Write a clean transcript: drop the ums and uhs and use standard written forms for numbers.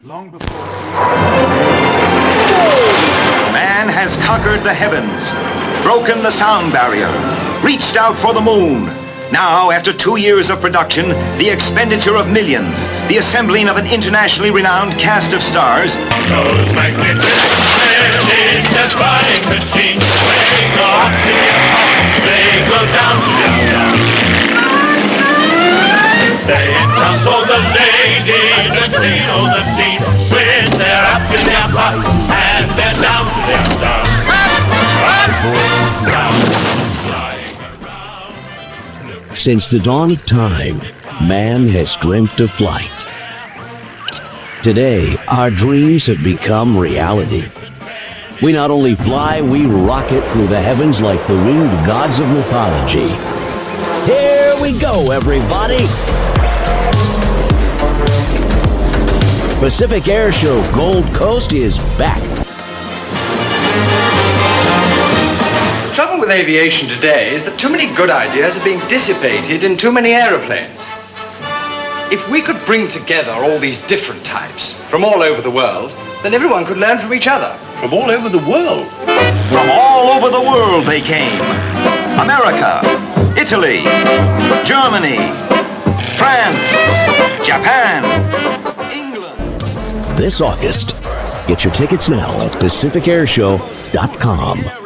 Long before Man has conquered the heavens, broken the sound barrier, reached out for the moon. Now, after 2 years of production, the expenditure of millions, the assembling of an internationally renowned cast of stars, Those magnetic defying machines, they go up to the top, they go down to the They tumble the ladies and steal the scene with their up in their butts and their down to their down. Since the dawn of time, man has dreamt of flight. Today, our dreams have become reality. We not only fly, we rocket through the heavens like the winged gods of mythology. Here we go, everybody! Pacific Airshow Gold Coast is back. The trouble with aviation today is that too many good ideas are being dissipated in too many aeroplanes. If we could bring together all these different types from all over the world, then everyone could learn from each other. From all over the world. from all over the world they came. America, Italy, Germany, France, Japan, England. This August, get your tickets now at PacificAirshow.com.